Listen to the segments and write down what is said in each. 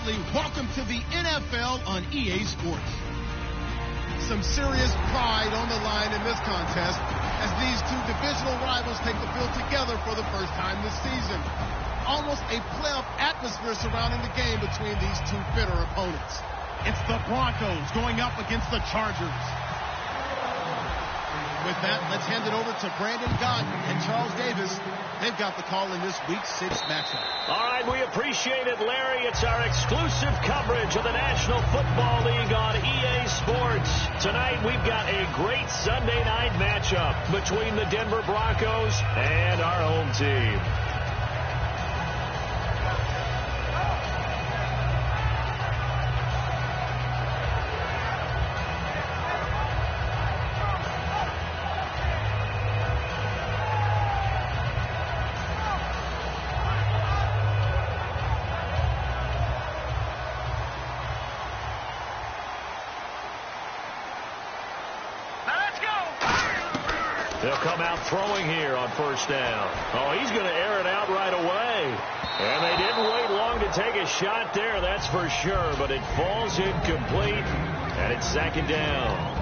Bradley. Welcome to the NFL on EA Sports. Some serious pride on the line in this contest as these two divisional rivals take the field together for the first time this season. Almost a playoff atmosphere surrounding the game between these two bitter opponents. It's the Broncos going up against the Chargers. With that, let's hand it over to Brandon Gott and Charles Davis. They've got the call in this Week 6 matchup. All right, we appreciate it, Larry. It's our exclusive coverage of the National Football League on EA Sports. Tonight, we've got a great Sunday night matchup between the Denver Broncos and our home team. They'll come out throwing here on first down. Oh, he's going to air it out right away. And they didn't wait long to take a shot there, that's for sure. But it falls incomplete, and it's second down.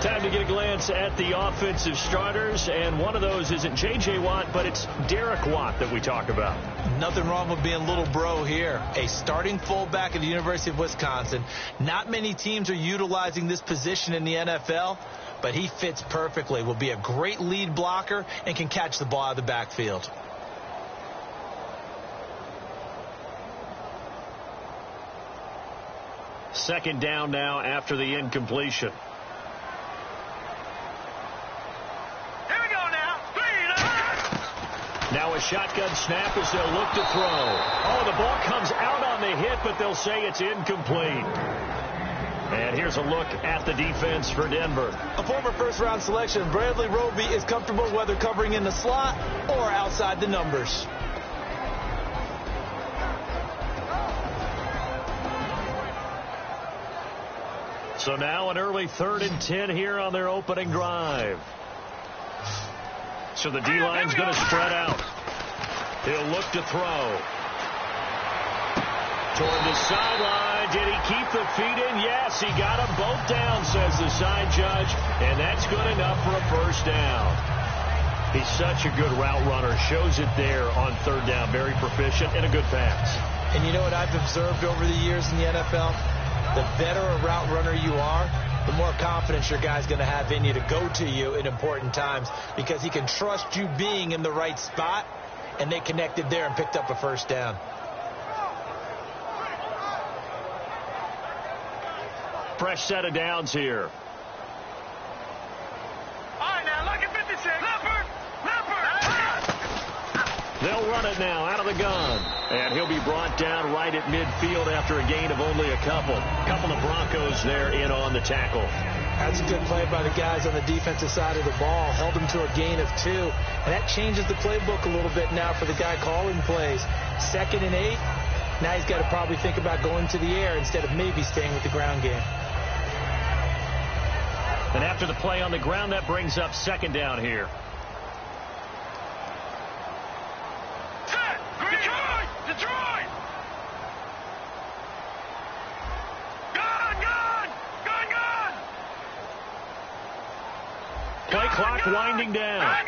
Time to get a glance at the offensive starters. And one of those isn't J.J. Watt, but it's Derek Watt that we talk about. Nothing wrong with being little bro here. A starting fullback at the University of Wisconsin. Not many teams are utilizing this position in the NFL. But he fits perfectly, will be a great lead blocker, and can catch the ball out of the backfield. Second down now after the incompletion. Here we go now. Now a shotgun snap as they'll look to throw. Oh, the ball comes out on the hit, but they'll say it's incomplete. And here's a look at the defense for Denver. A former first-round selection, Bradley Roby, is comfortable whether covering in the slot or outside the numbers. So now an early 3rd and 10 here on their opening drive. So the D-line's going to spread out. He'll look to throw. Toward the sideline. Did he keep the feet in? Yes, he got them both down, says the side judge. And that's good enough for a first down. He's such a good route runner. Shows it there on 3rd down. Very proficient and a good pass. And you know what I've observed over the years in the NFL? The better a route runner you are, the more confidence your guy's going to have in you to go to you in important times, because he can trust you being in the right spot, and they connected there and picked up a first down. Fresh set of downs here. All right, now look at 56. Leopard! They'll run it now out of the gun. And he'll be brought down right at midfield after a gain of only a couple. Couple of Broncos there in on the tackle. That's a good play by the guys on the defensive side of the ball. Held him to a gain of 2. And that changes the playbook a little bit now for the guy calling plays. 2nd and 8. Now he's got to probably think about going to the air instead of maybe staying with the ground game. And after the play on the ground, that brings up 2nd down here. Detroit! Gone! Play clock winding down.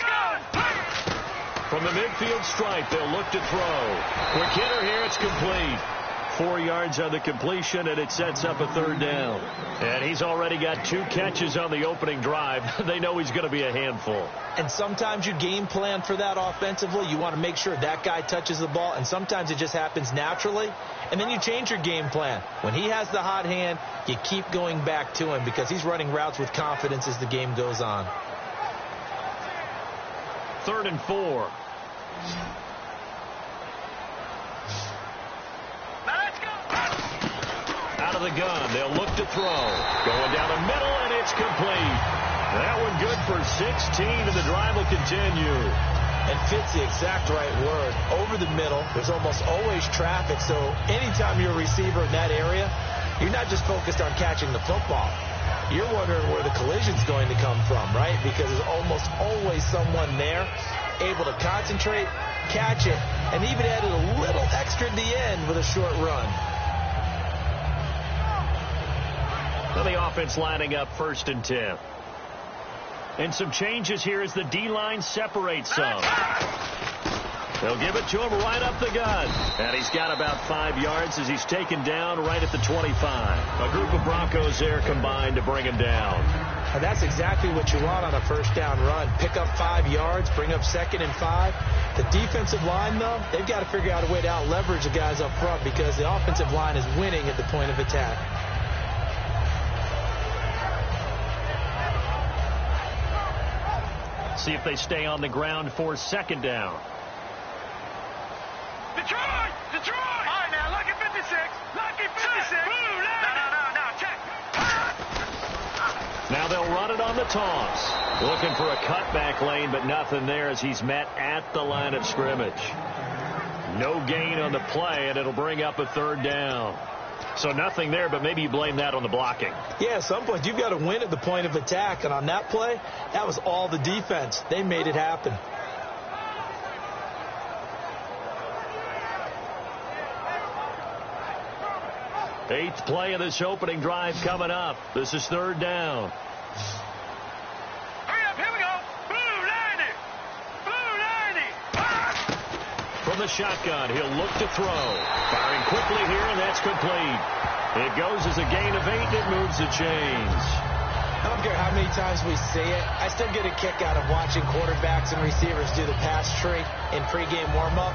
From the midfield stripe, they'll look to throw. Quick hitter here, it's complete. 4 yards on the completion, and it sets up a 3rd down. And he's already got 2 catches on the opening drive. They know he's going to be a handful. And sometimes you game plan for that offensively. You want to make sure that guy touches the ball, and sometimes it just happens naturally. And then you change your game plan. When he has the hot hand, you keep going back to him because he's running routes with confidence as the game goes on. 3rd and 4. Out of the gun, they'll look to throw. Going down the middle, and it's complete. That one good for 16, and the drive will continue. And fits the exact right word. Over the middle, there's almost always traffic, so anytime you're a receiver in that area, you're not just focused on catching the football. You're wondering where the collision's going to come from, right? Because there's almost always someone there able to concentrate, catch it, and even added a little extra at the end with a short run. So the offense lining up 1st and 10. And some changes here as the D-line separates some. They'll give it to him right up the gut. And he's got about 5 yards as he's taken down right at the 25. A group of Broncos there combined to bring him down. And that's exactly what you want on a first down run. Pick up 5 yards, bring up 2nd and 5. The defensive line, though, they've got to figure out a way to out-leverage the guys up front because the offensive line is winning at the point of attack. See if they stay on the ground for 2nd down. Detroit! Detroit! All right, now, lucky 56. Lucky 56. No, check. Now they'll run it on the toss. Looking for a cutback lane, but nothing there as he's met at the line of scrimmage. No gain on the play, and it'll bring up a 3rd down. So nothing there, but maybe you blame that on the blocking. Yeah, at some point you've got to win at the point of attack, and on that play, that was all the defense. They made it happen. Eighth play of this opening drive coming up. This is 3rd down. Hurry up, here we go. Blue 90. Blue 90. From the shotgun, he'll look to throw. Firing quickly here, and that's complete. It goes as a gain of 8, and it moves the chains. I don't care how many times we see it. I still get a kick out of watching quarterbacks and receivers do the pass tree in pregame warm-up.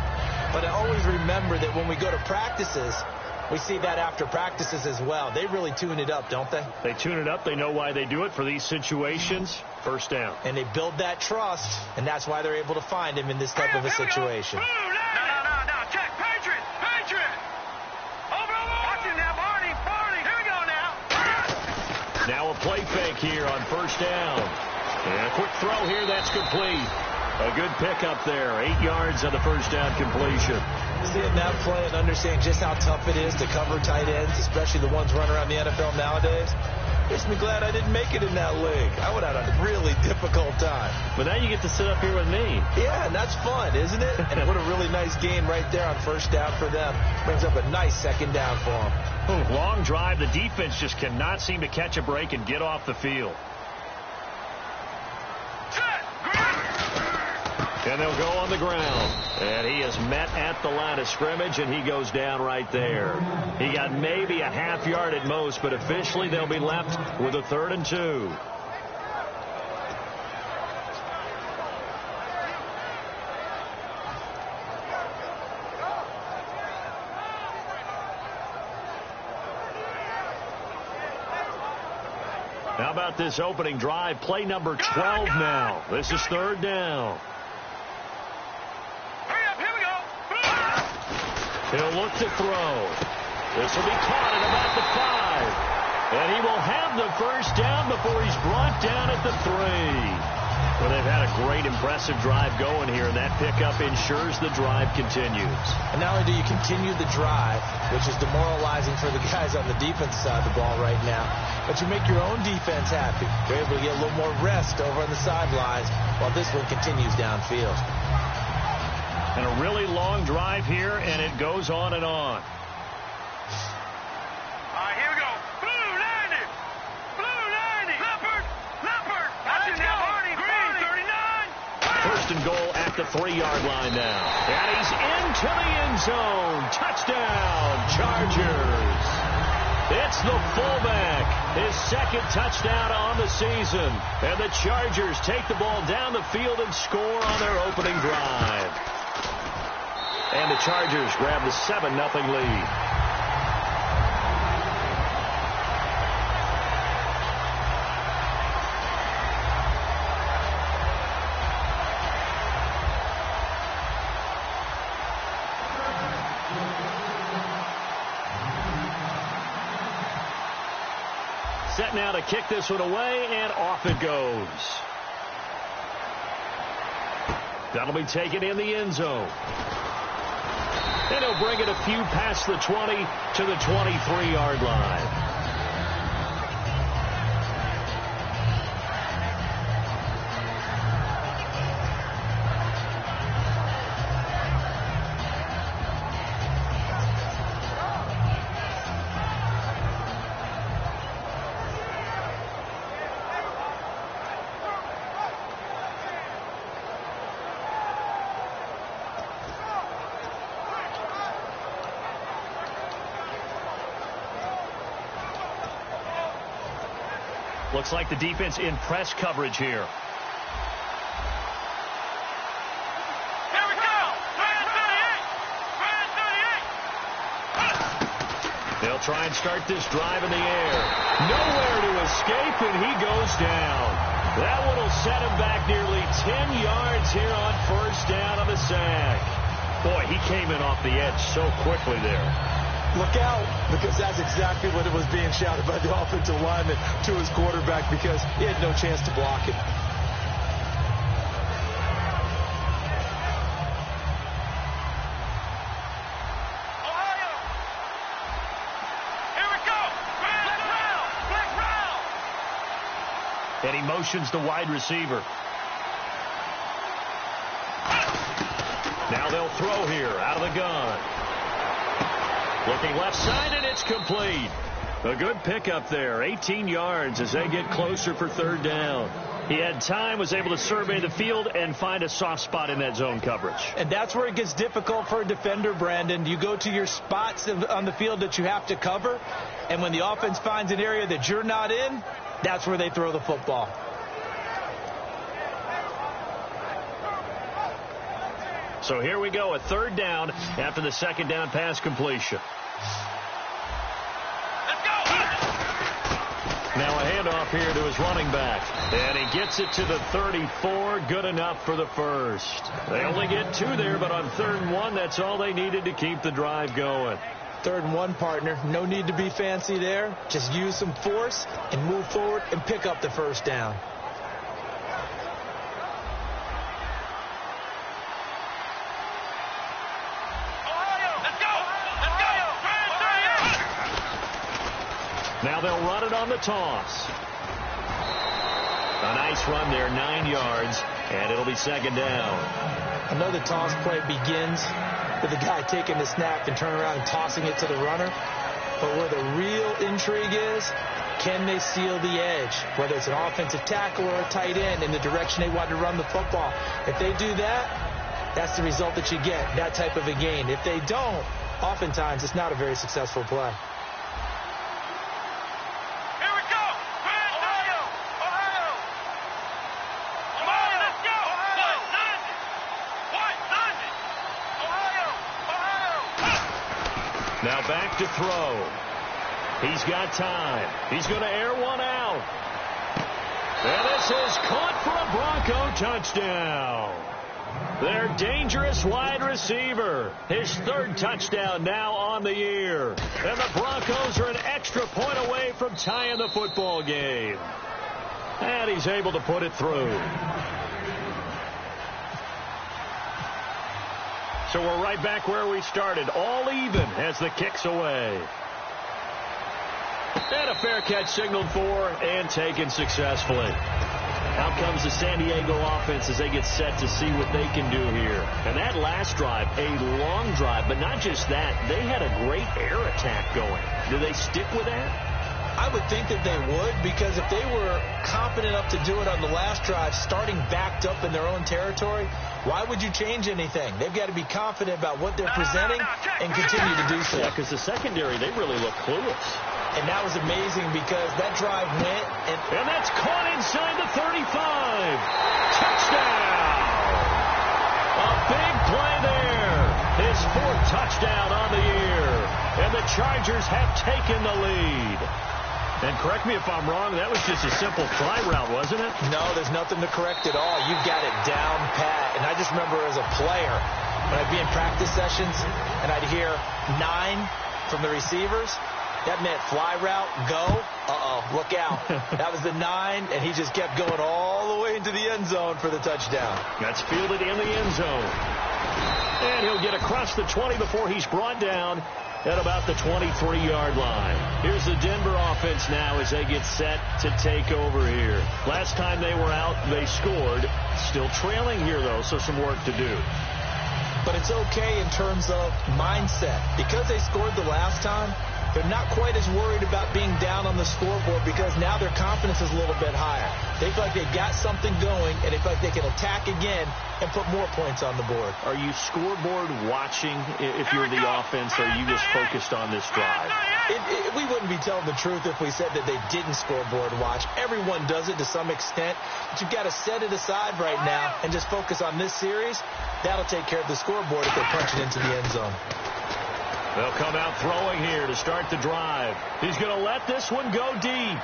But I always remember that when we go to practices, we see that after practices as well. They really tune it up, don't they? They tune it up. They know why they do it for these situations. 1st down. And they build that trust, and that's why they're able to find him in this type of a situation. No. Check. Patriot. Over. Watch him now, Barney. Here we go now. Now a play fake here on 1st down. And a quick throw here. That's complete. A good pickup there. 8 yards on the 1st down completion. Seeing that play and understand just how tough it is to cover tight ends, especially the ones running around the NFL nowadays, makes me glad I didn't make it in that league. I would have had a really difficult time. But now you get to sit up here with me. Yeah, and that's fun, isn't it? And what a really nice gain right there on 1st down for them. Brings up a nice 2nd down for them. Long drive. The defense just cannot seem to catch a break and get off the field. And they'll go on the ground. And he is met at the line of scrimmage, and he goes down right there. He got maybe a half yard at most, but officially they'll be left with a 3rd and 2. How about this opening drive? Play number 12 now. This is 3rd down. He'll look to throw. This will be caught at about the 5. And he will have the 1st down before he's brought down at the 3. Well, they've had a great, impressive drive going here, and that pickup ensures the drive continues. And not only do you continue the drive, which is demoralizing for the guys on the defense side of the ball right now, but you make your own defense happy. You're able to get a little more rest over on the sidelines while this one continues downfield. And a really long drive here, and it goes on and on. All right, here we go. Blue 90. Blue 90. Leopard. Watch it now, Barney. Green 39. 1st and goal at the 3-yard line now. And he's into the end zone. Touchdown, Chargers. It's the fullback. His 2nd touchdown on the season. And the Chargers take the ball down the field and score on their opening drive. And the Chargers grab the 7-0 lead. Set now to kick this one away, and off it goes. That'll be taken in the end zone. And he'll bring it a few past the 20 to the 23-yard line. Looks like the defense in press coverage here. Here we go. 38. They'll try and start this drive in the air. Nowhere to escape, and he goes down. That one will set him back nearly 10 yards here on first down on the sack. Boy, he came in off the edge so quickly there. Look out, because that's exactly what it was being shouted by the offensive lineman to his quarterback, because he had no chance to block it. And he motions the wide receiver. Now they'll throw here out of the gun. Looking left side, and it's complete. A good pickup there. 18 yards as they get closer for third down. He had time, was able to survey the field and find a soft spot in that zone coverage. And that's where it gets difficult for a defender, Brandon. You go to your spots on the field that you have to cover, and when the offense finds an area that you're not in, that's where they throw the football. So here we go, a third down after the second down pass completion. Let's go. Now a handoff here to his running back. And he gets it to the 34. Good enough for the first. They only get 2 there, but on 3rd and 1, that's all they needed to keep the drive going. 3rd and 1, partner. No need to be fancy there. Just use some force and move forward and pick up the first down. Now they'll run it on the toss. A nice run there, 9 yards, and it'll be second down. I know the toss play begins with the guy taking the snap and turning around and tossing it to the runner. But where the real intrigue is, can they seal the edge? Whether it's an offensive tackle or a tight end in the direction they want to run the football. If they do that, that's the result that you get, that type of a gain. If they don't, oftentimes it's not a very successful play. Now back to throw. He's got time. He's going to air one out. And this is caught for a Bronco touchdown. Their dangerous wide receiver. His 3rd touchdown now on the year. And the Broncos are an extra point away from tying the football game. And he's able to put it through. So we're right back where we started, all even as the kick's away. And a fair catch signaled for and taken successfully. Out comes the San Diego offense as they get set to see what they can do here. And that last drive, a long drive, but not just that. They had a great air attack going. Do they stick with that? I would think that they would, because if they were confident enough to do it on the last drive, starting backed up in their own territory, why would you change anything? They've got to be confident about what they're presenting and continue to do so. Yeah, because the secondary, they really look clueless. And that was amazing because that drive went. And that's caught inside the 35. Touchdown! A big play there. His 4th touchdown on the year. And the Chargers have taken the lead. And correct me if I'm wrong, that was just a simple fly route, wasn't it? No, there's nothing to correct at all. You've got it down pat. And I just remember as a player, when I'd be in practice sessions and I'd hear 9 from the receivers, that meant fly route, go, look out. That was the 9, and he just kept going all the way into the end zone for the touchdown. That's fielded in the end zone. And he'll get across the 20 before he's brought down at about the 23-yard line. Here's the Denver offense now as they get set to take over here. Last time they were out, they scored. Still trailing here, though, so some work to do. But it's okay in terms of mindset. Because they scored the last time, They're not quite as worried about being down on the scoreboard because now their confidence is a little bit higher. They feel like they've got something going, and they feel like they can attack again and put more points on the board. Are you scoreboard watching if you're the offense, or are you just focused on this drive? We wouldn't be telling the truth if we said that they didn't scoreboard watch. Everyone does it to some extent, but you've got to set it aside right now and just focus on this series. That'll take care of the scoreboard if they punch it into the end zone. They'll come out throwing here to start the drive. He's going to let this one go deep.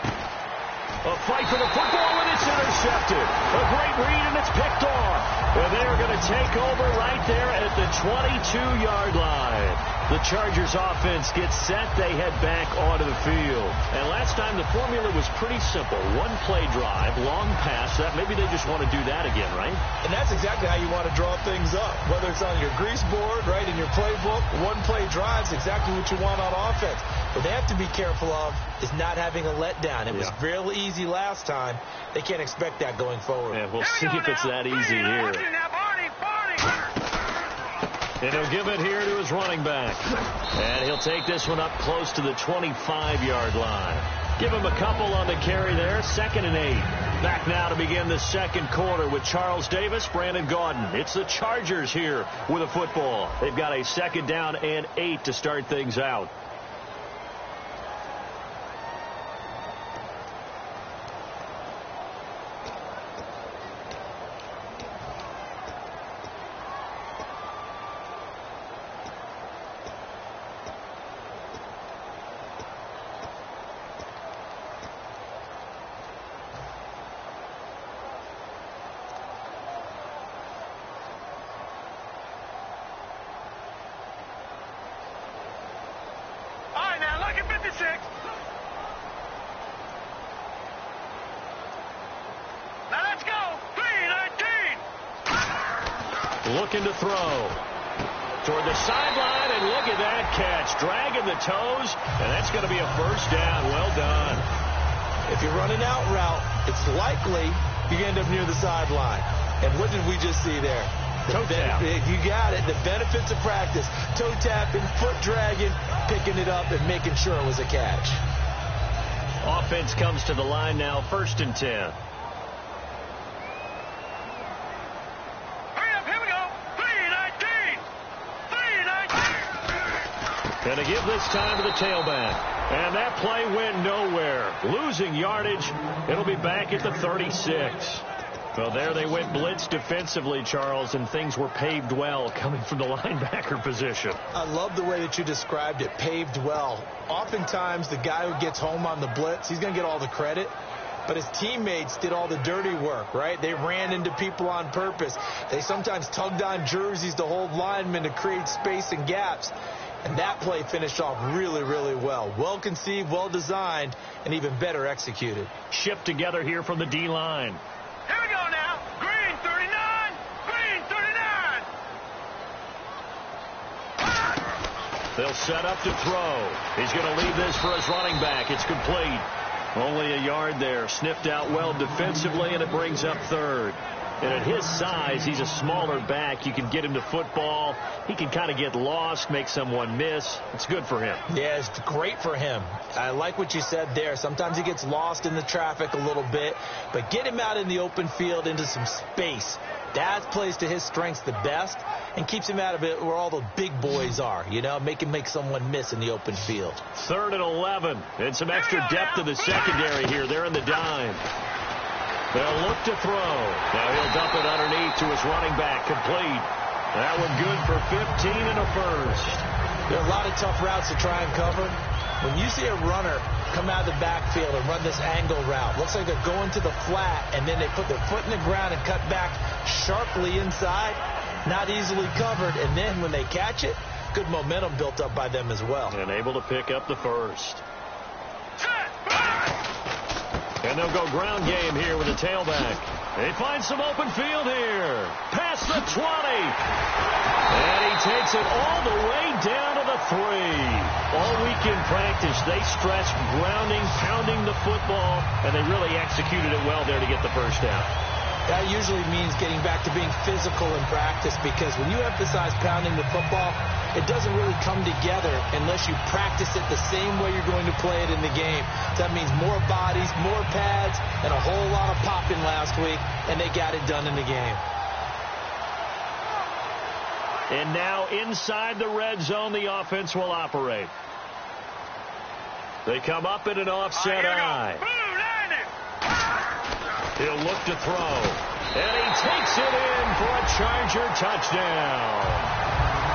A fight for the football, and it's intercepted. A great read, and it's picked off. And they're going to take over right there at the 22-yard line. The Chargers offense gets set. They head back onto the field. And last time the formula was pretty simple. One play drive, long pass. That maybe they just want to do that again, right? And that's exactly how you want to draw things up. Whether it's on your grease board, right, in your playbook, one play drive is exactly what you want on offense. What they have to be careful of is not having a letdown. It was real easy last time. They can't expect that going forward. Yeah, we'll see if it's that easy here. And he'll give it here to his running back. And he'll take this one up close to the 25-yard line. Give him a couple on the carry there. 2nd and 8. Back now to begin the second quarter with Charles Davis, Brandon Gaudin. It's the Chargers here with a football. They've got a 2nd down and 8 to start things out. Looking to throw toward the sideline, and look at that catch, dragging the toes, and that's going to be a first down. Well done. If you're running out route, it's likely you end up near the sideline. And what did we just see there? Toe tap. You got it. The benefits of practice. Toe tapping, foot dragging, picking it up, and making sure it was a catch. Offense comes to the line now, 1st and 10. And to give this time to the tailback. And that play went nowhere. Losing yardage. It'll be back at the 36. Well, there they went blitz defensively, Charles, and things were paved well coming from the linebacker position. I love the way that you described it, paved well. Oftentimes, the guy who gets home on the blitz, he's going to get all the credit. But his teammates did all the dirty work, right? They ran into people on purpose. They sometimes tugged on jerseys to hold linemen to create space and gaps. And that play finished off really, really well. Well conceived, well designed, and even better executed. Shipped together here from the D-line. Here we go now. Green 39. Green 39. They'll set up to throw. He's going to leave this for his running back. It's complete. Only a yard there. Sniffed out well defensively, and it brings up 3rd. And at his size, he's a smaller back. You can get him to football. He can kind of get lost, make someone miss. It's good for him. Yeah, it's great for him. I like what you said there. Sometimes he gets lost in the traffic a little bit. But get him out in the open field into some space. That plays to his strengths the best and keeps him out of it where all the big boys are. You know, make someone miss in the open field. 3rd and 11. And some extra depth to the secondary here. They're in the dime. They'll look to throw. Now he'll dump it underneath to his running back. Complete. That one good for 15 and a first. There are a lot of tough routes to try and cover. When you see a runner come out of the backfield and run this angle route, looks like they're going to the flat, and then they put their foot in the ground and cut back sharply inside, not easily covered. And then when they catch it, good momentum built up by them as well. And able to pick up the first. And they'll go ground game here with a tailback. They find some open field here. Past the 20. And he takes it all the way down to the 3. All week in practice, they stressed grounding, pounding the football, and they really executed it well there to get the first down. That usually means getting back to being physical in practice, because when you emphasize pounding the football, it doesn't really come together unless you practice it the same way you're going to play it in the game. So that means more bodies, more pads, and a whole lot of popping last week, and they got it done in the game. And now inside the red zone, the offense will operate. They come up in an offset eye. He'll look to throw. And he takes it in for a Charger touchdown.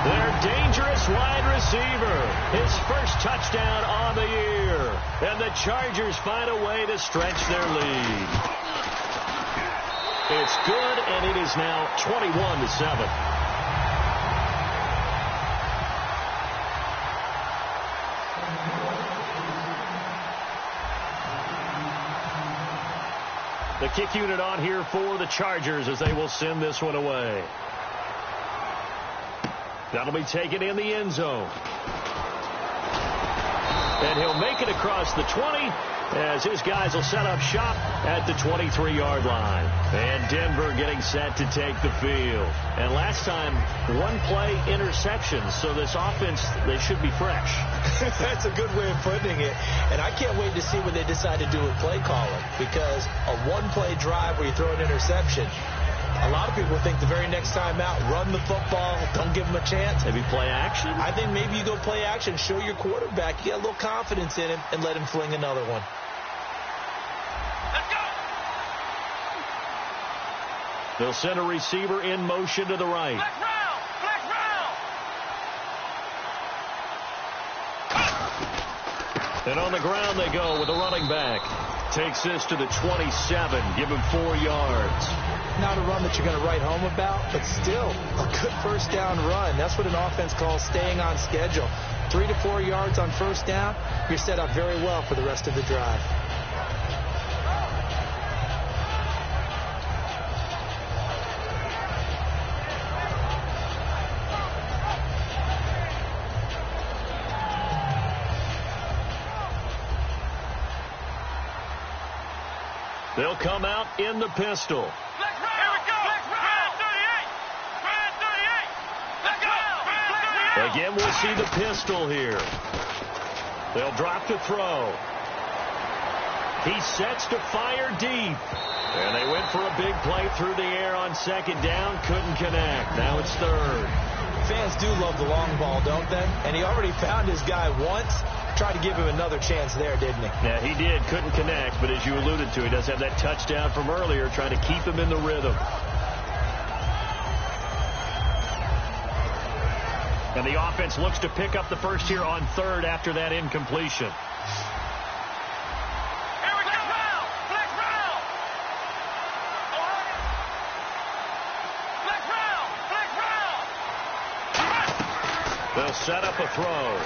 Their dangerous wide receiver. His first touchdown on the year. And the Chargers find a way to stretch their lead. It's good, and it is now 21-7. The kick unit on here for the Chargers as they will send this one away. That'll be taken in the end zone. And he'll make it across the 20 as his guys will set up shop at the 23-yard line. And Denver getting set to take the field. And last time, one-play interception. So this offense, they should be fresh. That's a good way of putting it. And I can't wait to see what they decide to do with play calling. Because a one-play drive where you throw an interception, a lot of people think the very next time out, run the football, don't give him a chance. Maybe play action? I think maybe you go play action, show your quarterback, you get a little confidence in him, and let him fling another one. Let's go! They'll send a receiver in motion to the right. Flex round! Flex round! And on the ground they go with a running back. Takes this to the 27. Give him 4 yards. Not a run that you're going to write home about, but still a good first down run. That's what an offense calls staying on schedule. 3 to 4 yards on first down, you're set up very well for the rest of the drive. They'll come out in the pistol. Flex round! Here we go! Flex round! 38! Flex 38! Let's go! Again, we'll see the pistol here. They'll drop to throw. He sets to fire deep. And they went for a big play through the air on second down. Couldn't connect. Now it's third. Fans do love the long ball, don't they? And he already found his guy once. Tried to give him another chance there, didn't he? Yeah, he did. Couldn't connect, but as you alluded to, he does have that touchdown from earlier, trying to keep him in the rhythm. And the offense looks to pick up the first here on third after that incompletion. Here we go! Flex round! Flex round! Flex round! They'll set up a throw.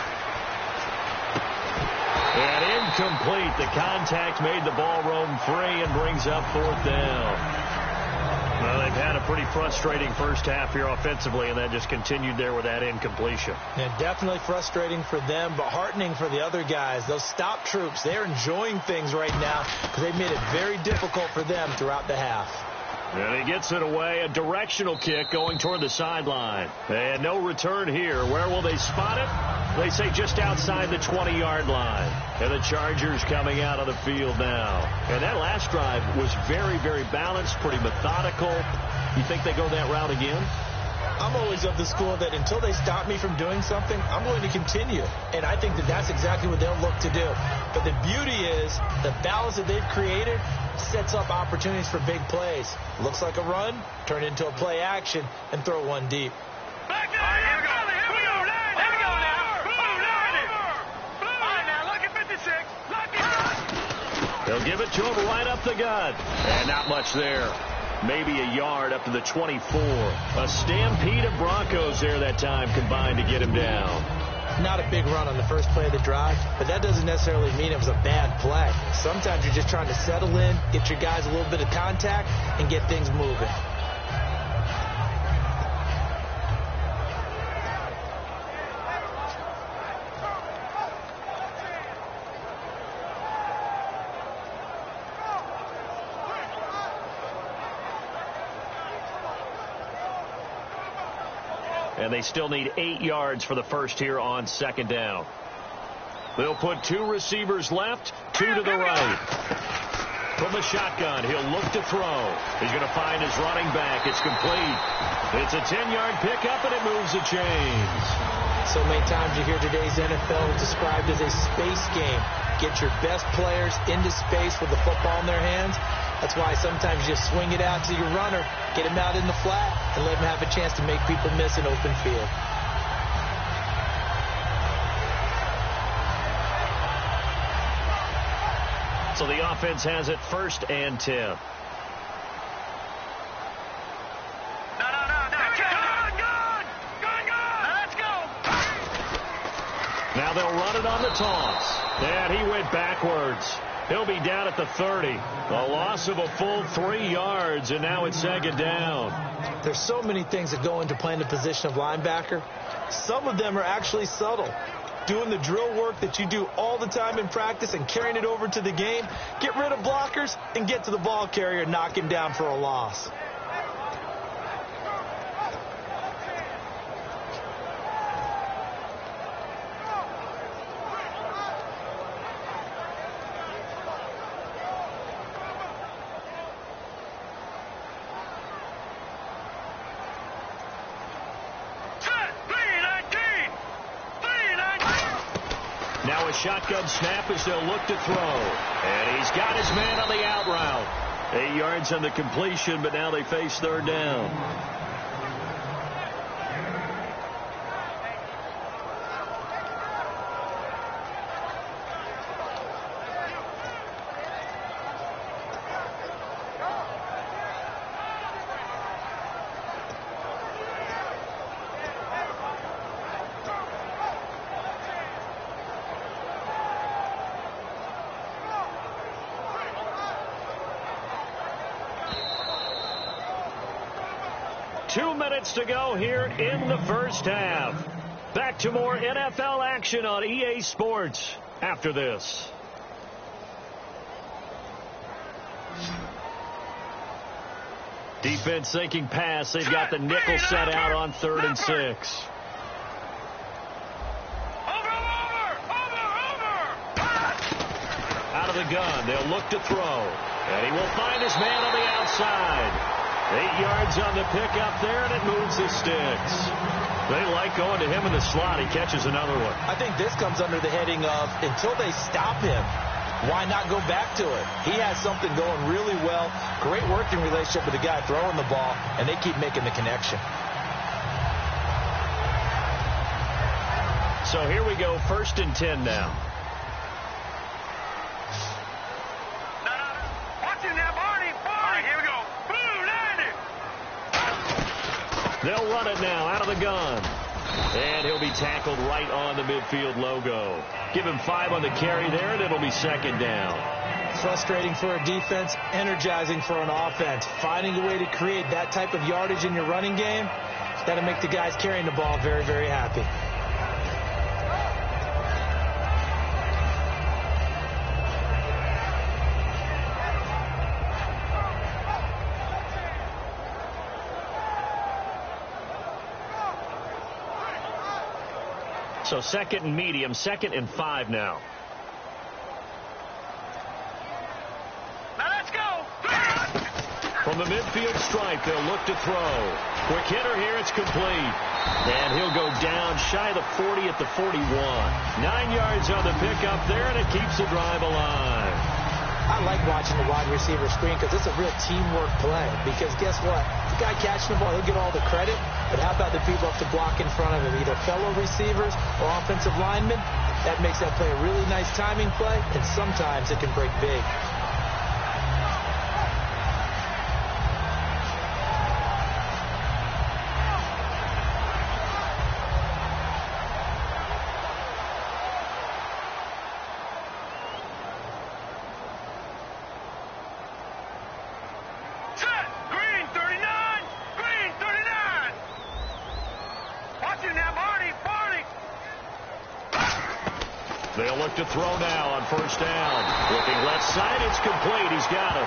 And incomplete. The contact made the ball roam free and brings up fourth down. Well, they've had a pretty frustrating first half here offensively, and that just continued there with that incompletion. Yeah, definitely frustrating for them, but heartening for the other guys. Those stop troops, they're enjoying things right now because they've made it very difficult for them throughout the half. And he gets it away, a directional kick going toward the sideline. And no return here. Where will they spot it? They say just outside the 20-yard line. And the Chargers coming out of the field now. And that last drive was very, very balanced, pretty methodical. You think they go that route again? I'm always of the school that until they stop me from doing something, I'm going to continue. And I think that that's exactly what they'll look to do. But the beauty is the balance that they've created sets up opportunities for big plays. Looks like a run, turn into a play action, and throw one deep. Back in! Here we go! Here we go! Here we go now! All right, now, look at 56. Look at... They'll give it to him right up the gut. And not much there. Maybe a yard up to the 24. A stampede of Broncos there that time combined to get him down. Not a big run on the first play of the drive, but that doesn't necessarily mean it was a bad play. Sometimes you're just trying to settle in, get your guys a little bit of contact, and get things moving. and they still need 8 yards for the first here on second down. They'll put 2 receivers left, 2 to the right. From the shotgun, he'll look to throw. He's going to find his running back. It's complete. It's a 10-yard pickup, and it moves the chains. So many times you hear today's NFL described as a space game. Get your best players into space with the football in their hands. That's why sometimes you swing it out to your runner, get him out in the flat, and let him have a chance to make people miss an open field. So the offense has it 1st and 10. No. Good. Let's go. Now they'll run it on the toss. And he went backwards. He'll be down at the 30. A loss of a full 3 yards, and now it's second down. There's so many things that go into playing the position of linebacker. Some of them are actually subtle. Doing the drill work that you do all the time in practice and carrying it over to the game. Get rid of blockers and get to the ball carrier and knock him down for a loss. Now a shotgun snap as they'll look to throw. And he's got his man on the out route. 8 yards on the completion, but now they face third down. To go here in the first half. Back to more NFL action on EA Sports after this. Defense thinking pass. They've got the nickel set out on 3rd and 6. Out of the gun. They'll look to throw. And he will find his man on the outside. 8 yards on the pickup there, and it moves the sticks. They like going to him in the slot. He catches another one. I think this comes under the heading of until they stop him, why not go back to it? He has something going really well. Great working relationship with the guy throwing the ball, and they keep making the connection. So here we go, 1st and 10 now. They'll run it now out of the gun. And he'll be tackled right on the midfield logo. Give him 5 on the carry there, and it'll be second down. Frustrating for a defense, energizing for an offense. Finding a way to create that type of yardage in your running game, that'll make the guys carrying the ball very, very happy. So 2nd and medium, 2nd and 5 now. Now let's go. From the midfield stripe, they'll look to throw. Quick hitter here, it's complete. And he'll go down shy of the 40 at the 41. 9 yards on the pickup there, and it keeps the drive alive. I like watching the wide receiver screen because it's a real teamwork play. Because guess what? The guy catching the ball, he'll get all the credit. But how about the people up to block in front of him, either fellow receivers or offensive linemen? That makes that play a really nice timing play, and sometimes it can break big. They'll look to throw now on 1st down. Looking left side, it's complete. He's got it.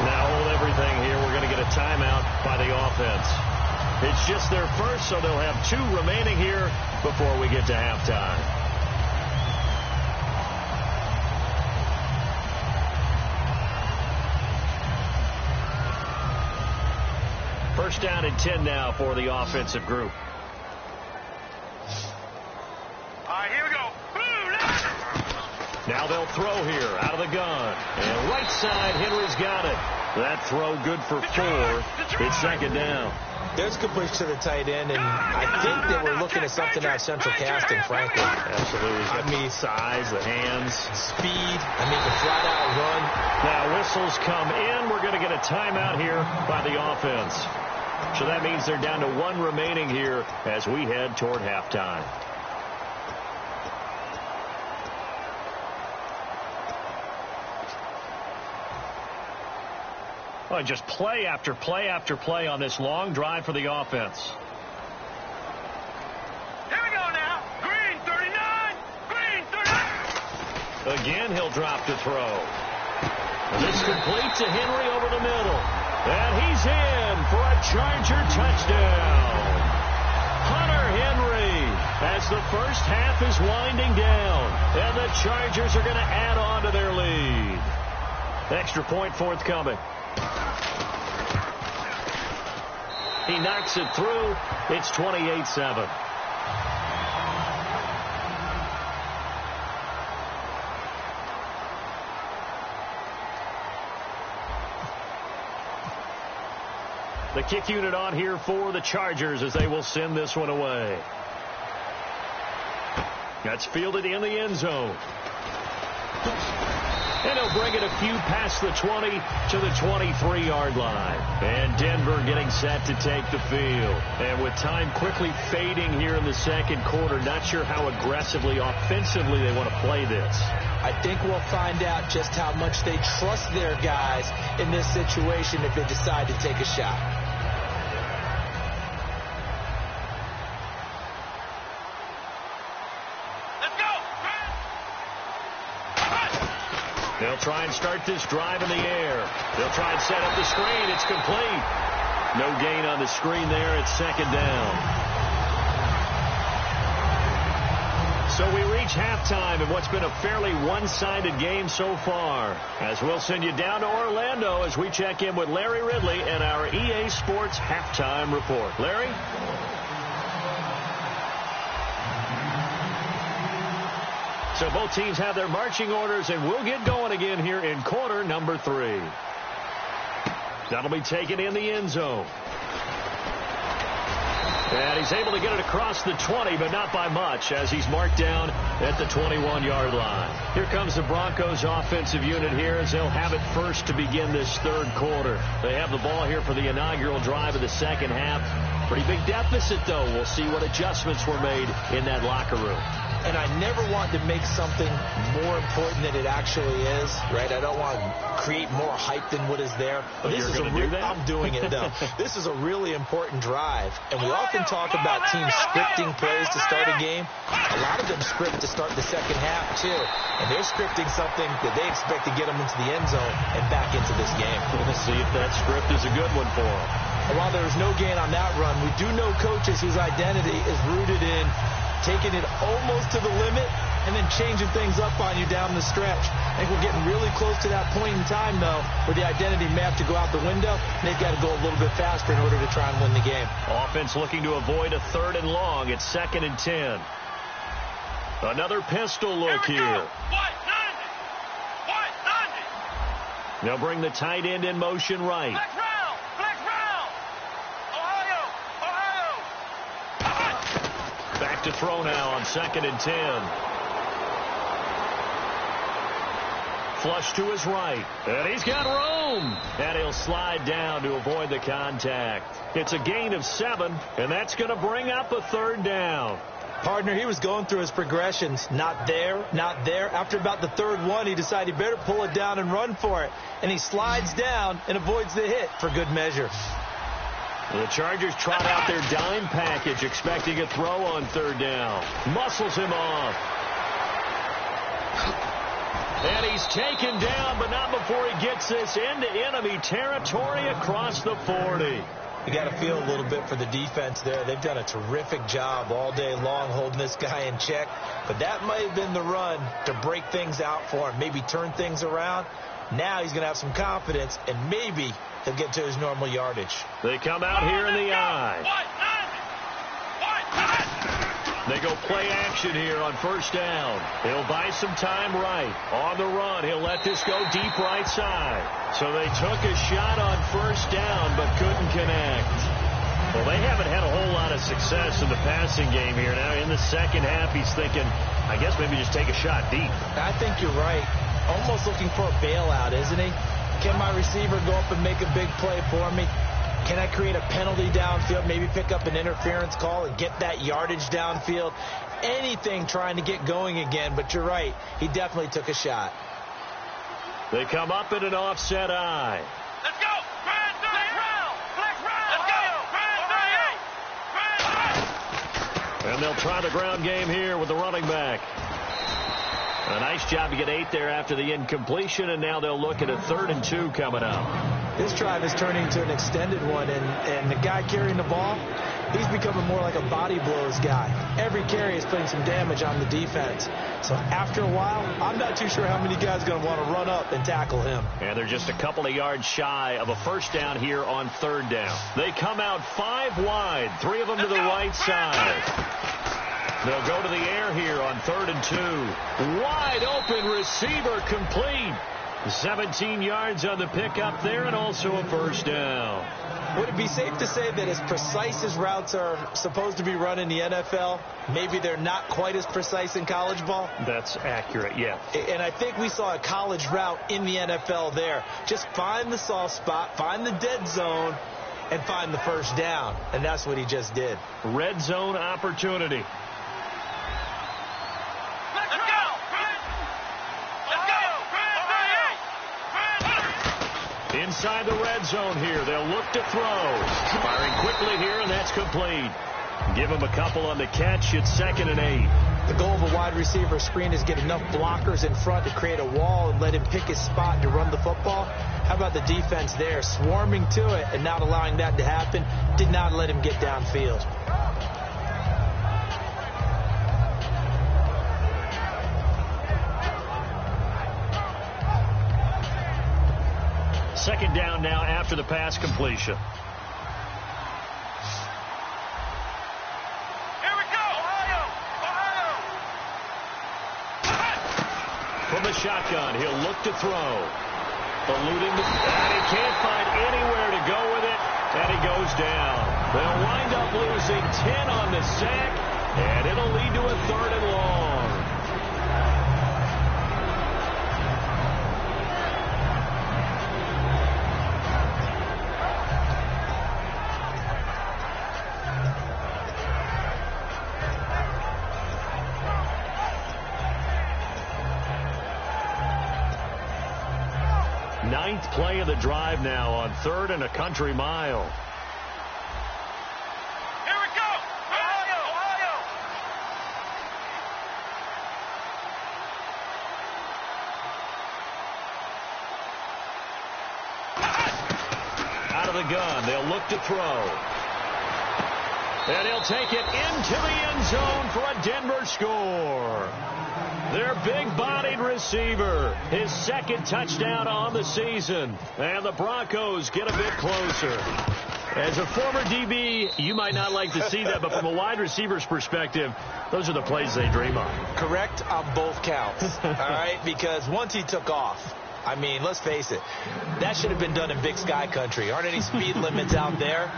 Now hold everything here. We're going to get a timeout by the offense. It's just their first, so they'll have 2 remaining here before we get to halftime. First down and 10 now for the offensive group. All right, here we go. Now they'll throw here out of the gun. And right side, Henry's got it. That throw good for 4. It's second down. There's completion to the tight end, and I think they were looking at something out of central casting, frankly. Absolutely. I mean, size, the hands. Speed. I mean, the flat-out run. Now whistles come in. We're going to get a timeout here by the offense. So that means they're down to 1 remaining here as we head toward halftime. Well, just play after play after play on this long drive for the offense. Here we go now. Green 39. Green 39. Again, he'll drop to throw. And this complete to Henry over the middle. And he's in for a Charger touchdown. Hunter Henry as the first half is winding down. And the Chargers are going to add on to their lead. Extra point forthcoming. He knocks it through. It's 28-7. The kick unit on here for the Chargers as they will send this one away. That's fielded in the end zone. And he'll bring it a few past the 20 to the 23-yard line. And Denver getting set to take the field. And with time quickly fading here in the second quarter, not sure how aggressively, offensively they want to play this. I think we'll find out just how much they trust their guys in this situation if they decide to take a shot. They'll try and start this drive in the air. They'll try and set up the screen. It's complete. No gain on the screen there. It's second down. So we reach halftime in what's been a fairly one-sided game so far. As we'll send you down to Orlando as we check in with Larry Ridley and our EA Sports Halftime Report. Larry? So both teams have their marching orders, and we'll get going again here in quarter number 3. That'll be taken in the end zone. And he's able to get it across the 20, but not by much, as he's marked down at the 21-yard line. Here comes the Broncos offensive unit here as they'll have it first to begin this third quarter. They have the ball here for the inaugural drive of the second half. Pretty big deficit, though. We'll see what adjustments were made in that locker room. And I never want to make something more important than it actually is, right? I don't want to create more hype than what is there. But this is I'm doing it, though. This is a really important drive. And we often talk about teams scripting plays to start a game. A lot of them script to start the second half, too. And they're scripting something that they expect to get them into the end zone and back into this game. We'll see if that script is a good one for them. And while there was no gain on that run, we do know coaches whose identity is rooted in taking it almost to the limit and then changing things up on you down the stretch. I think we're getting really close to that point in time, though, where the identity may have to go out the window, and they've got to go a little bit faster in order to try and win the game. Offense looking to avoid a 3rd and long. It's 2nd and 10. Another pistol look here. They'll bring the tight end in motion right. Back to throw now on 2nd and 10. Flush to his right. And he's got room. And he'll slide down to avoid the contact. It's a gain of 7, and that's going to bring up a 3rd down. Partner, he was going through his progressions. Not there, not there. After about the 3rd one, he decided he better pull it down and run for it. And he slides down and avoids the hit for good measure. The Chargers trot out their dime package, expecting a throw on 3rd down. Muscles him off. And he's taken down, but not before he gets this into enemy territory across the 40. You got to feel a little bit for the defense there. They've done a terrific job all day long holding this guy in check. But that might have been the run to break things out for him, maybe turn things around. Now he's going to have some confidence, and maybe he'll get to his normal yardage. They come out here in the I. They go play action here on first down. He'll buy some time right. On the run, he'll let this go deep right side. So they took a shot on first down but couldn't connect. Well, they haven't had a whole lot of success in the passing game here. Now in the second half, he's thinking, I guess maybe just take a shot deep. I think you're right. Almost looking for a bailout, isn't he? Can my receiver go up and make a big play for me? Can I create a penalty downfield, maybe pick up an interference call and get that yardage downfield? Anything trying to get going again, but you're right. He definitely took a shot. They come up in an offset I. Let's go! Let's go! And they'll try the ground game here with the running back. A nice job to get 8 there after the incompletion, and now they'll look at a 3rd and 2 coming up. This drive is turning to an extended one, and the guy carrying the ball, he's becoming more like a body blows guy. Every carry is putting some damage on the defense. So after a while, I'm not too sure how many guys are going to want to run up and tackle him. And they're just a couple of yards shy of a first down here on 3rd down. They come out 5 wide, 3 of them to the right side. They'll go to the air here on 3rd and 2. Wide open receiver complete. 17 yards on the pickup there, and also a first down. Would it be safe to say that as precise as routes are supposed to be run in the NFL, maybe they're not quite as precise in college ball? That's accurate, yeah. And I think we saw a college route in the NFL there. Just find the soft spot, find the dead zone, and find the first down. And that's what he just did. Red zone opportunity. Inside the red zone here. They'll look to throw. Firing quickly here, and that's complete. Give him a couple on the catch. It's 2nd and 8. The goal of a wide receiver screen is get enough blockers in front to create a wall and let him pick his spot to run the football. How about the defense there, swarming to it and not allowing that to happen? Did not let him get downfield. Second down now after the pass completion. Here we go! Ohio! From the shotgun, he'll look to throw. Eluding and he can't find anywhere to go with it, and he goes down. They'll wind up losing 10 on the sack, and it'll lead to a 3rd and long. Ninth play of the drive now on 3rd and a country mile. Here we go! Ohio! Out of the gun, they'll look to throw. And he'll take it into the end zone for a Denver score. Their big-bodied receiver, his 2nd touchdown on the season. And the Broncos get a bit closer. As a former DB, you might not like to see that, but from a wide receiver's perspective, those are the plays they dream of. Correct on both counts, all right? Because once he took off, I mean, let's face it, that should have been done in Big Sky Country. Aren't any speed limits out there?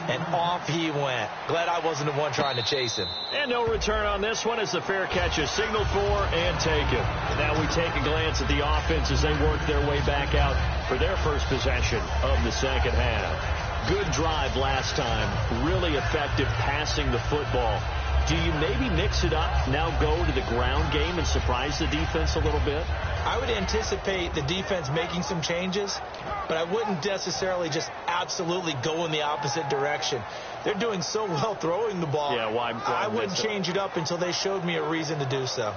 And off he went. Glad I wasn't the one trying to chase him. And no return on this one as the fair catch is signaled for and taken. Now we take a glance at the offense as they work their way back out for their first possession of the second half. Good drive last time. Really effective passing the football. Do you maybe mix it up, now go to the ground game and surprise the defense a little bit? I would anticipate the defense making some changes, but I wouldn't necessarily just absolutely go in the opposite direction. They're doing so well throwing the ball. Yeah, why I wouldn't change it up until they showed me a reason to do so.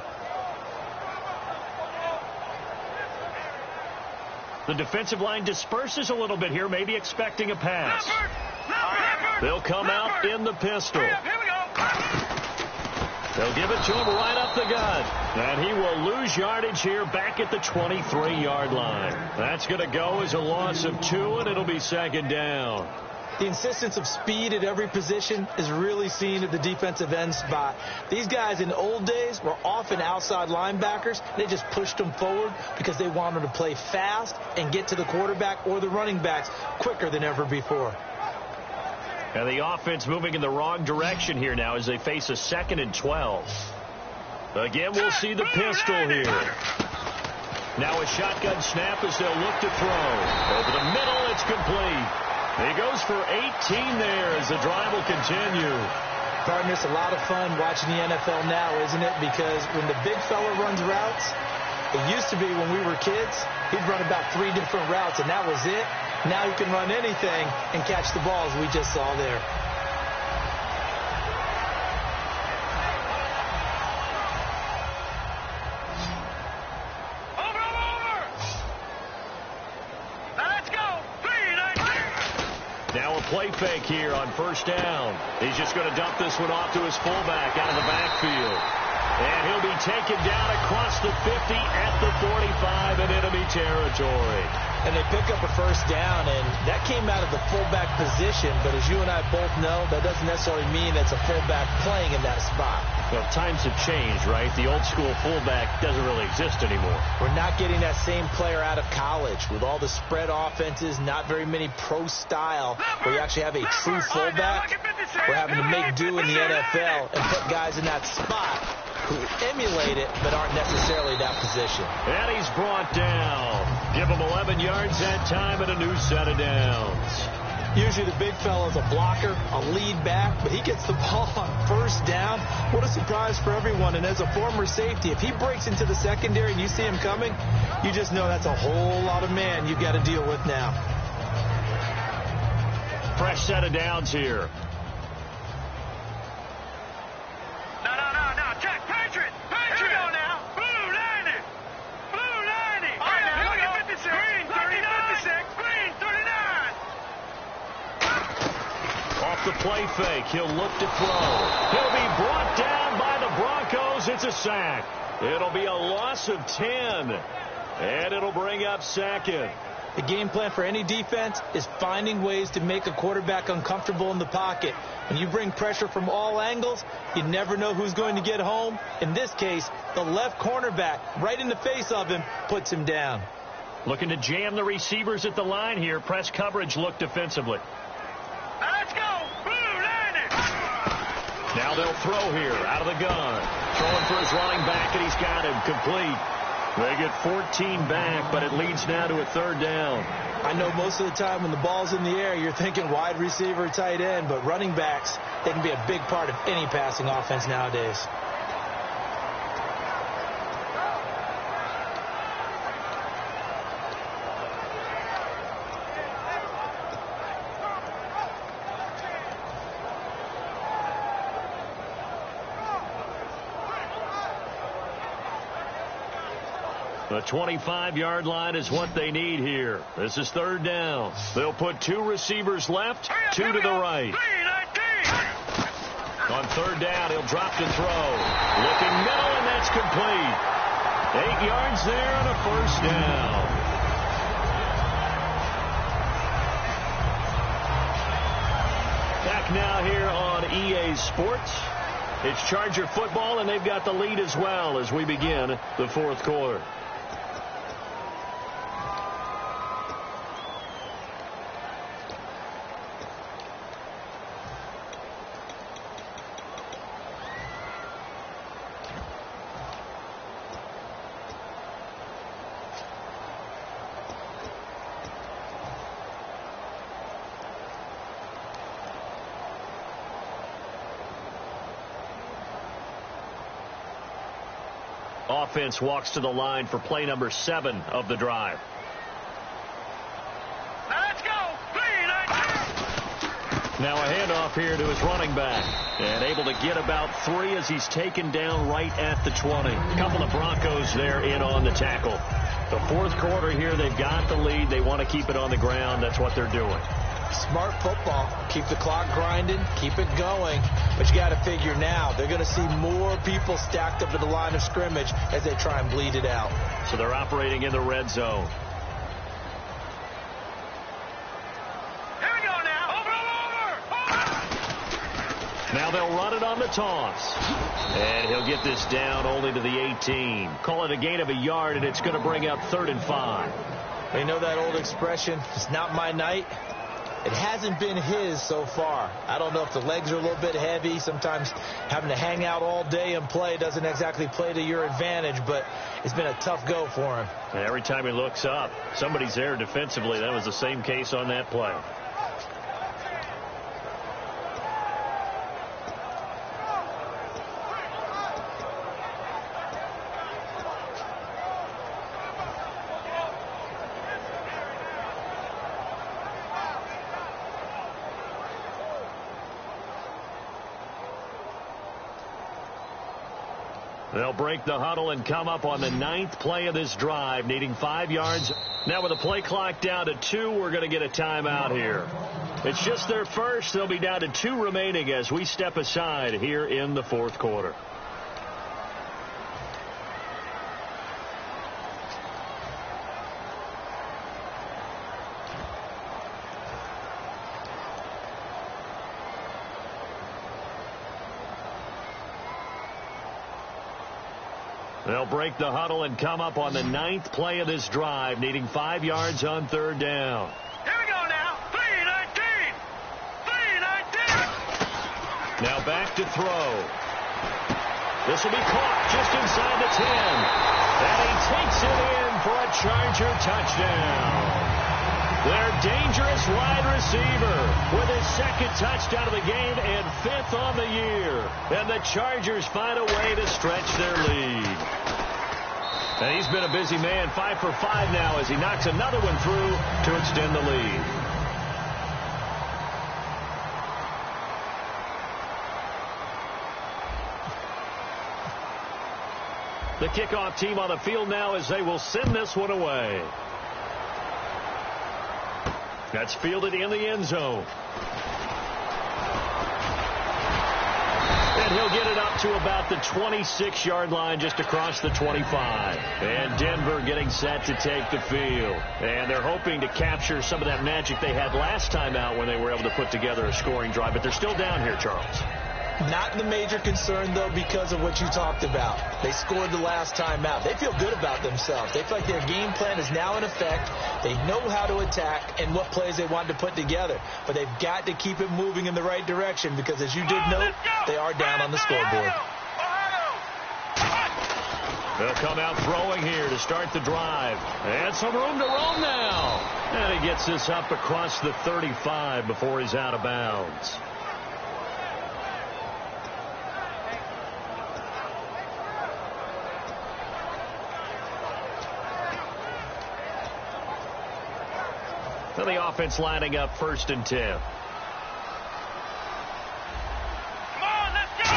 The defensive line disperses a little bit here, maybe expecting a pass. Leopard! They'll come out in the pistol. Here we go. They'll give it to him right up the gut. And he will lose yardage here back at the 23-yard line. That's going to go as a loss of 2, and it'll be second down. The insistence of speed at every position is really seen at the defensive end spot. These guys in the old days were often outside linebackers. They just pushed them forward because they wanted to play fast and get to the quarterback or the running backs quicker than ever before. And the offense moving in the wrong direction here now as they face a 2nd and 12. Again, we'll see the pistol here. Now a shotgun snap as they'll look to throw. Over the middle, it's complete. He goes for 18 there as the drive will continue. Partner, it's a lot of fun watching the NFL now, isn't it? Because when the big fella runs routes, it used to be when we were kids, he'd run about 3 different routes, and that was it. Now he can run anything and catch the balls we just saw there. Now a play fake here on first down. He's just going to dump this one off to his fullback out of the backfield. And he'll be taken down across the 50 at the 45 in enemy territory. And they pick up a first down, and that came out of the fullback position. But as you and I both know, that doesn't necessarily mean it's a fullback playing in that spot. Well, times have changed, right? The old school fullback doesn't really exist anymore. We're not getting that same player out of college with all the spread offenses, not very many pro style, where you actually have a true fullback. We're having to make do in the NFL and put guys in that spot who emulate it but aren't necessarily that position. And he's brought down. Give him 11 yards that time and a new set of downs. Usually the big fella's a blocker, a lead back, but he gets the ball on first down. What a surprise for everyone. And as a former safety, if he breaks into the secondary and you see him coming, you just know that's a whole lot of man you've got to deal with now. Fresh set of downs here. No. Check. Patriot. Here we go now. Blue 90. Blue 90. All right, now. Look at 56. Green 39. 56. Green 39. Off the play fake, he'll look to throw. He'll be brought down by the Broncos. It's a sack. It'll be a loss of 10, and it'll bring up second. The game plan for any defense is finding ways to make a quarterback uncomfortable in the pocket. When you bring pressure from all angles, you never know who's going to get home. In this case, the left cornerback, right in the face of him, puts him down. Looking to jam the receivers at the line here. Press coverage look defensively. Let's go. Blue 90. Now they'll throw here out of the gun. Throwing for his running back, and he's got him complete. They get 14 back, but it leads now to a third down. I know most of the time when the ball's in the air, you're thinking wide receiver, tight end, but running backs, they can be a big part of any passing offense nowadays. The 25-yard line is what they need here. This is third down. They'll put 2 receivers left, 2 to the right. On third down, he'll drop to throw. Looking middle, and that's complete. 8 yards there and a first down. Back now here on EA Sports. It's Charger football, and they've got the lead as well as we begin the fourth quarter. Offense walks to the line for play number 7 of the drive. Let's go. Now a handoff here to his running back. And able to get about 3 as he's taken down right at the 20. A couple of Broncos there in on the tackle. The fourth quarter here, they've got the lead. They want to keep it on the ground. That's what they're doing. Smart football. Keep the clock grinding. Keep it going. But you got to figure now they're going to see more people stacked up at the line of scrimmage as they try and bleed it out. So they're operating in the red zone. Here we go now. Over. Now they'll run it on the toss. And he'll get this down only to the 18. Call it a gain of a yard, and it's going to bring up 3rd and 5. You know that old expression, it's not my night? It hasn't been his so far. I don't know if the legs are a little bit heavy. Sometimes having to hang out all day and play doesn't exactly play to your advantage, but it's been a tough go for him. And every time he looks up, somebody's there defensively. That was the same case on that play. They'll break the huddle and come up on the 9th play of this drive, needing 5 yards. Now with the play clock down to 2, we're going to get a timeout here. It's just their first. They'll be down to 2 remaining as we step aside here in the 4th quarter. They'll break the huddle and come up on the 9th play of this drive, needing 5 yards on 3rd down. Here we go now. 3-19. 3-19. Now back to throw. This will be caught just inside the 10. And he takes it in for a Charger touchdown. Their dangerous wide receiver with his 2nd touchdown of the game and 5th on the year. And the Chargers find a way to stretch their lead. And he's been a busy man, 5 for 5 now as he knocks another one through to extend the lead. The kickoff team on the field now as they will send this one away. That's fielded in the end zone. And he'll get it up to about the 26-yard line, just across the 25. And Denver getting set to take the field. And they're hoping to capture some of that magic they had last time out when they were able to put together a scoring drive. But they're still down here, Charles. Not the major concern, though, because of what you talked about. They scored the last time out. They feel good about themselves. They feel like their game plan is now in effect. They know how to attack and what plays they want to put together. But they've got to keep it moving in the right direction because, as you did note, they are down on the scoreboard. They'll come out throwing here to start the drive. And some room to roam now. And he gets this up across the 35 before he's out of bounds. And the offense lining up 1st and 10. Come on, let's go.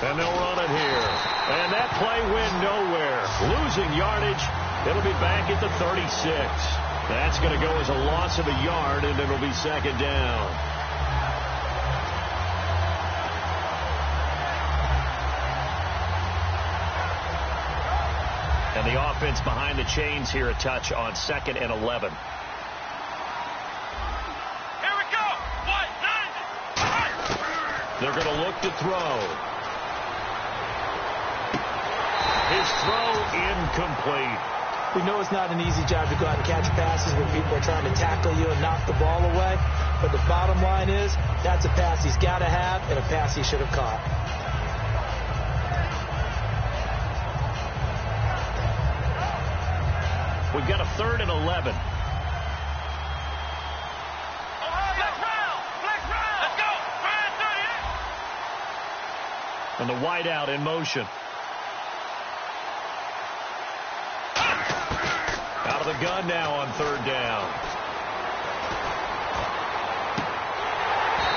And they'll run it here. And that play went nowhere. Losing yardage. It'll be back at the 36. That's going to go as a loss of a yard, and it'll be 2nd down. And the offense behind the chains here a touch on 2nd and 11. Here we go. What? They're going to look to throw. His throw incomplete. We know it's not an easy job to go out and catch passes when people are trying to tackle you and knock the ball away. But the bottom line is that's a pass he's got to have and a pass he should have caught. We've got a 3rd and 11. Let's go. And the wideout in motion. Out of the gun now on 3rd down.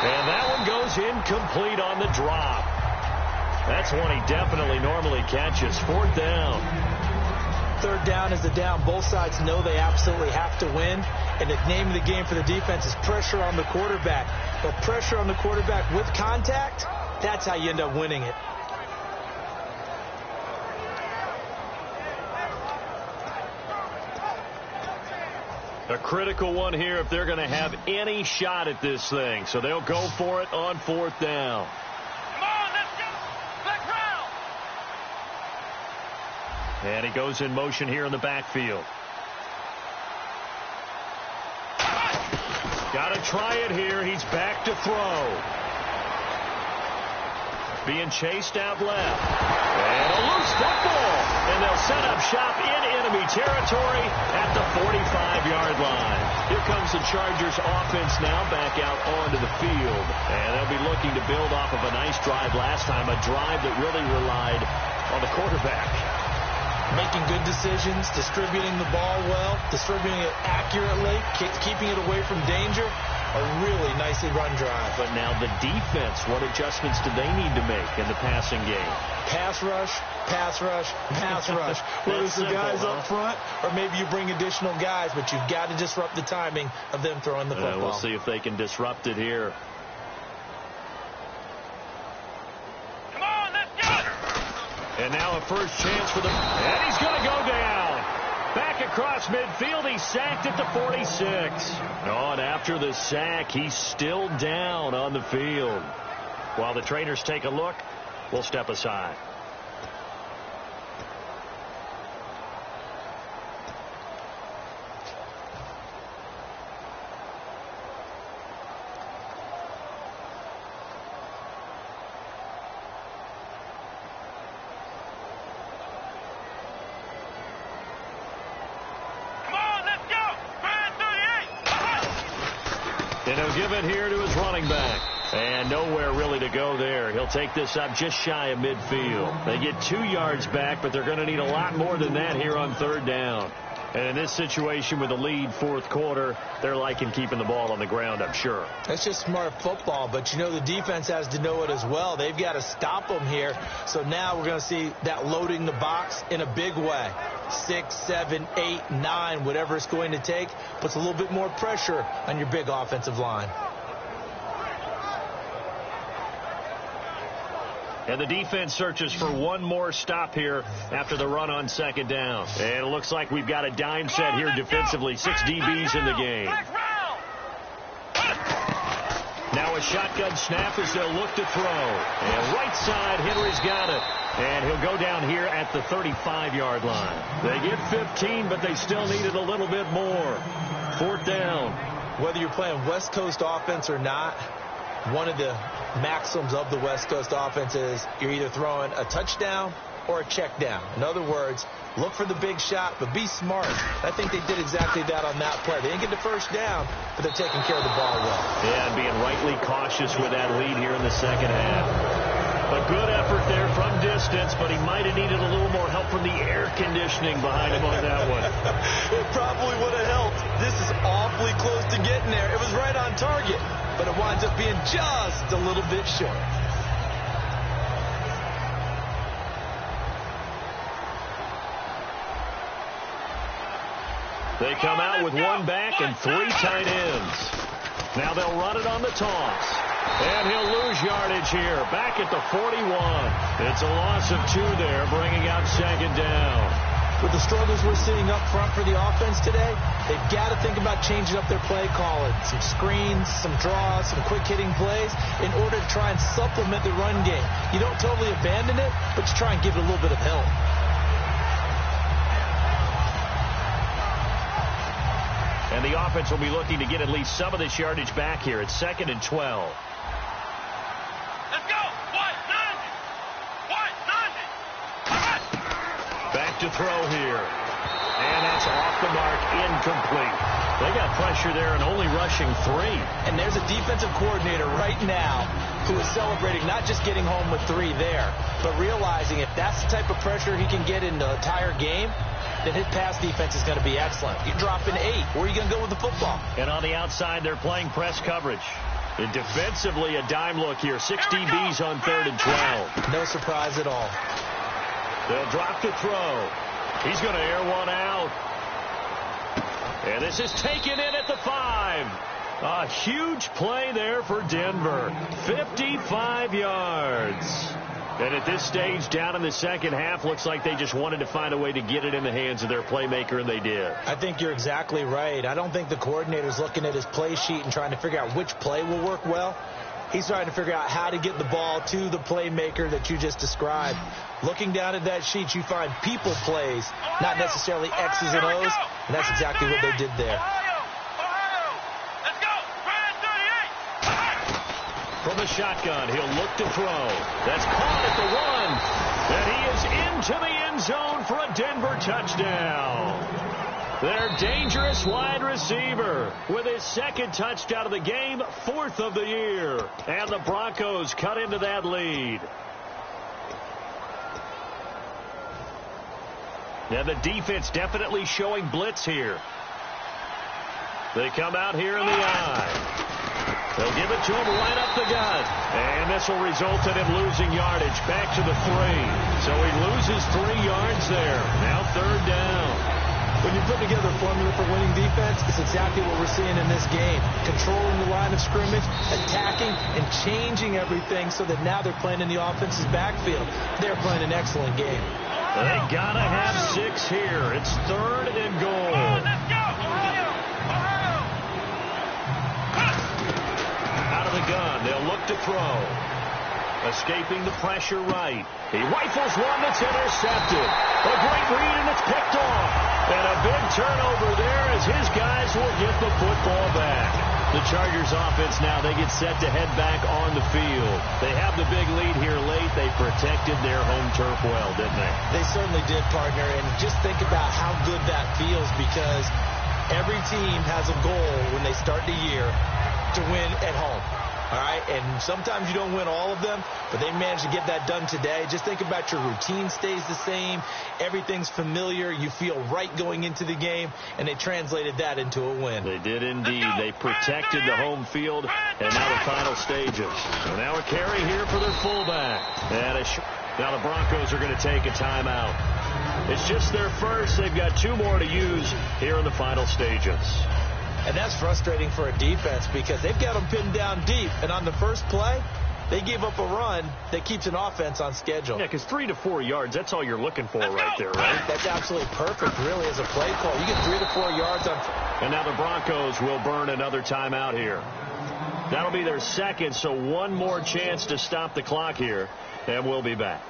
And that one goes incomplete on the drop. That's one he definitely normally catches. 4th down. third down is the down. Both sides know they absolutely have to win. And the name of the game for the defense is pressure on the quarterback. But pressure on the quarterback with contact, that's how you end up winning it. A critical one here if they're going to have any shot at this thing. So they'll go for it on fourth down. Come on, let's go. Let's roll. And he goes in motion here in the backfield. Got to try it here. He's back to throw. Being chased out left. And a loose football. And they'll set up shop in enemy territory at the 45-yard line. Here comes the Chargers offense now back out onto the field. And they'll be looking to build off of a nice drive last time, a drive that really relied on the quarterback. Making good decisions, distributing the ball well, distributing it accurately, keeping it away from danger. A really nicely run drive. But now the defense, what adjustments do they need to make in the passing game? Pass rush, pass rush, pass rush. Whether it's the guys up front or maybe you bring additional guys, but you've got to disrupt the timing of them throwing the football. We'll see if they can disrupt it here. Come on, let's go. And now a first chance for them. And he's going to go down. Back across midfield, he's sacked at the 46. Oh, and after the sack, he's still down on the field. While the trainers take a look, we'll step aside. And he'll give it here to his running back. And nowhere really to go there. He'll take this up just shy of midfield. They get 2 yards back, but they're going to need a lot more than that here on third down. And in this situation with the lead fourth quarter, they're liking keeping the ball on the ground, I'm sure. That's just smart football, but you know the defense has to know it as well. They've got to stop them here. So now we're going to see that loading the box in a big way. 6, 7, 8, 9, whatever it's going to take, puts a little bit more pressure on your big offensive line. And the defense searches for one more stop here after the run on second down. And it looks like we've got a dime set here defensively. 6 DBs in the game. Now a shotgun snap as they'll look to throw. And right side, Henry's got it. And he'll go down here at the 35-yard line. They get 15, but they still needed a little bit more. Fourth down. Whether you're playing West Coast offense or not, one of the maxims of the West Coast offense is you're either throwing a touchdown or a check down. In other words, look for the big shot, but be smart. I think they did exactly that on that play. They didn't get the first down, but they're taking care of the ball well. Yeah, and being rightly cautious with that lead here in the second half. A good effort there from distance, but he might have needed a little more help from the air conditioning behind him on that one. It probably would have helped. This is awfully close to getting there. It was right on target, but it winds up being just a little bit short. They come out with one back and 3 tight ends. Now they'll run it on the toss. And he'll lose yardage here. Back at the 41. It's a loss of 2 there, bringing out second down. With the struggles we're seeing up front for the offense today, they've got to think about changing up their play calling. Some screens, some draws, some quick-hitting plays in order to try and supplement the run game. You don't totally abandon it, but you try and give it a little bit of help. And the offense will be looking to get at least some of this yardage back here. It's 2nd and 12. Let's go. What? None. Back to throw here. And that's off the mark, incomplete. They got pressure there and only rushing 3. And there's a defensive coordinator right now who is celebrating not just getting home with 3 there, but realizing if that's the type of pressure he can get in the entire game, then his pass defense is going to be excellent. You're dropping 8. Where are you going to go with the football? And on the outside, they're playing press coverage. And defensively, a dime look here. 6 DBs on 3rd and 12. No surprise at all. They'll drop to throw. He's going to air one out. And this is taken in at the 5. A huge play there for Denver. 55 yards. And at this stage, down in the second half, looks like they just wanted to find a way to get it in the hands of their playmaker, and they did. I think you're exactly right. I don't think the coordinator's looking at his play sheet and trying to figure out which play will work well. He's trying to figure out how to get the ball to the playmaker that you just described. Looking down at that sheet, you find people plays, not necessarily X's and O's, and that's exactly what they did there. From the shotgun, he'll look to throw. That's caught at the 1. And he is into the end zone for a Denver touchdown. Their dangerous wide receiver with his second touchdown of the game, 4th of the year. And the Broncos cut into that lead. And the defense definitely showing blitz here. They come out here in the eye. They'll give it to him right up the gut. And this will result in him losing yardage back to the 3. So he loses 3 yards there. Now 3rd down. When you put together a formula for winning defense, it's exactly what we're seeing in this game. Controlling the line of scrimmage, attacking, and changing everything so that now they're playing in the offense's backfield. They're playing an excellent game. They got to have 6 here. It's 3rd and goal. Let's go! Ohio! Out of the gun, they'll look to throw. Escaping the pressure right. He rifles one that's intercepted. A great read, and it's picked off. And a big turnover there as his guys will get the football back. The Chargers offense now, they get set to head back on the field. They have the big lead here late. They protected their home turf well, didn't they? They certainly did, partner. And just think about how good that feels, because every team has a goal when they start the year to win at home. All right, and sometimes you don't win all of them, but they managed to get that done today. Just think about your routine stays the same. Everything's familiar. You feel right going into the game, and they translated that into a win. They did indeed. They protected the home field, and now the final stages. So now a carry here for their fullback. And now the Broncos are going to take a timeout. It's just their first. They've got 2 more to use here in the final stages. And that's frustrating for a defense because they've got them pinned down deep. And on the first play, they give up a run that keeps an offense on schedule. Yeah, because 3 to 4 yards, that's all you're looking for right there, right? That's absolutely perfect, really, as a play call. You get 3 to 4 yards on. And now the Broncos will burn another timeout here. That'll be their second, so 1 more chance to stop the clock here, and we'll be back.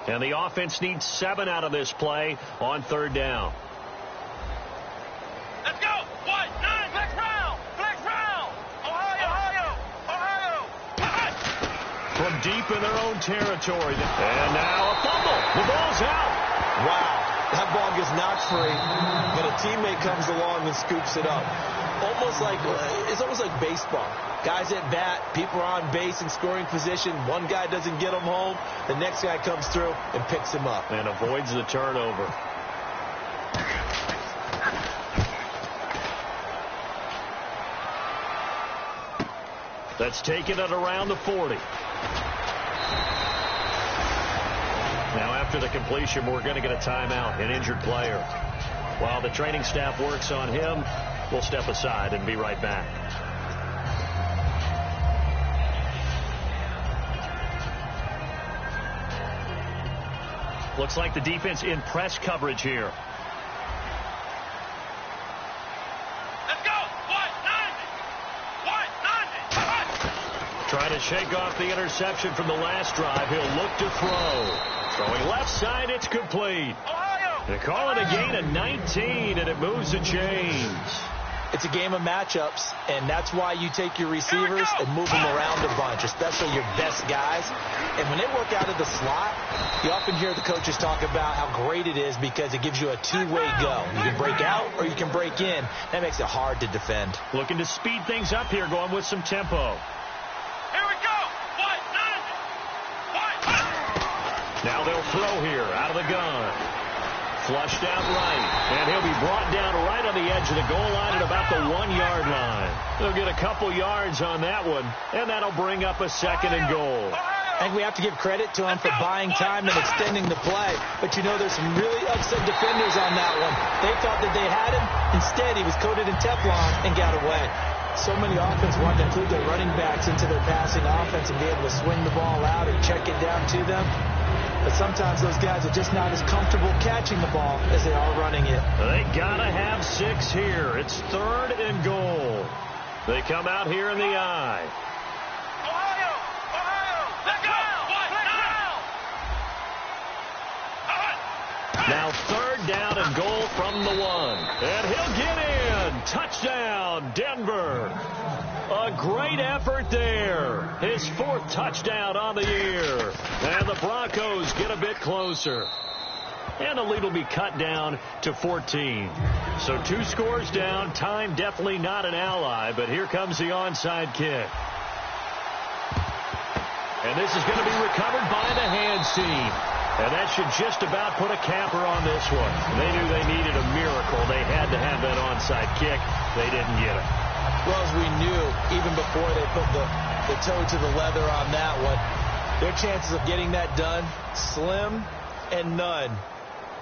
And the offense needs 7 out of this play on 3rd down. Let's go! 1, 9, flex round! Flex round! Ohio! From deep in their own territory. And now a fumble. The ball's out. Wow. That ball gets knocked free, but a teammate comes along and scoops it up. It's almost like baseball. Guys at bat, people are on base in scoring position. One guy doesn't get him home. The next guy comes through and picks him up. And avoids the turnover. That's taken at around the 40. Now after the completion, we're going to get a timeout, an injured player. While the training staff works on him, we'll step aside and be right back. Looks like the defense in press coverage here. Let's go! 190! Trying to shake off the interception from the last drive. He'll look to throw. Throwing left side, it's complete. Ohio! They call it a gain of 19, and it moves the chains. It's a game of matchups, and that's why you take your receivers and move them around a bunch, especially your best guys. And when they work out of the slot, you often hear the coaches talk about how great it is because it gives you a two-way go. You can break out or you can break in. That makes it hard to defend. Looking to speed things up here, going with some tempo. Here we go! 190! Now they'll throw here out of the gun. Flushed out right. And he'll be brought down right on the edge of the goal line at about the 1-yard line. They'll get a couple yards on that one, and that'll bring up a 2nd and goal. I think we have to give credit to him for buying time and extending the play. But, you know, there's some really upset defenders on that one. They thought that they had him. Instead, he was coated in Teflon and got away. So many offenses want to include their running backs into their passing offense and be able to swing the ball out or check it down to them. But sometimes those guys are just not as comfortable catching the ball as they are running it. They got to have 6 here. It's 3rd and goal. They come out here in the I. Now 3rd down and goal from the 1. And he'll get in. Touchdown, Denver. A great effort there. His 4th touchdown on the year. And the Broncos get a bit closer. And the lead will be cut down to 14. So 2 scores down. Time definitely not an ally. But here comes the onside kick. And this is going to be recovered by the hands team. And that should just about put a capper on this one. They knew they needed a miracle. They had to have that onside kick. They didn't get it. Well, as we knew, even before they put the toe to the leather on that one, their chances of getting that done, slim and none.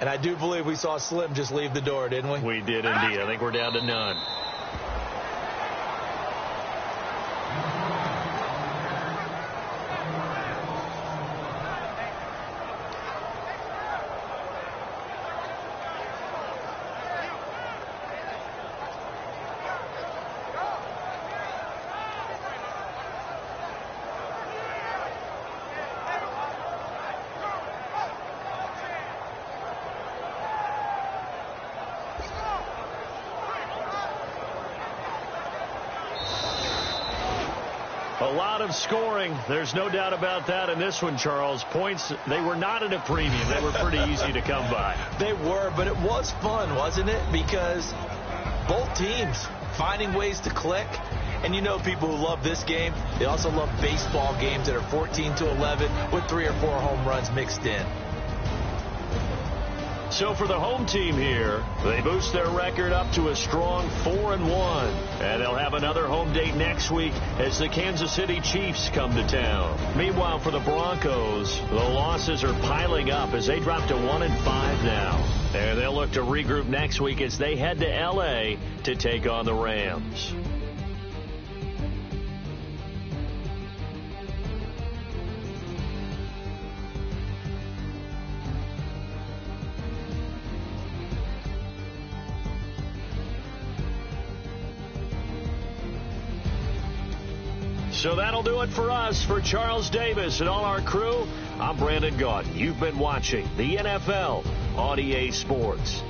And I do believe we saw Slim just leave the door, didn't we? We did indeed. I think we're down to none. A lot of scoring. There's no doubt about that in this one, Charles. Points, they were not at a premium. They were pretty easy to come by. They were, but it was fun, wasn't it? Because both teams finding ways to click. And you know people who love this game, they also love baseball games that are 14-11 with 3 or 4 home runs mixed in. So for the home team here, they boost their record up to a strong 4-1. And they'll have another home date next week as the Kansas City Chiefs come to town. Meanwhile, for the Broncos, the losses are piling up as they drop to 1-5 now. And they'll look to regroup next week as they head to L.A. to take on the Rams. So that'll do it for us. For Charles Davis and all our crew, I'm Brandon Gaudin. You've been watching the NFL on EA Sports.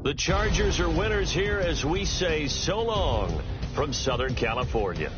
The Chargers are winners here as we say so long from Southern California.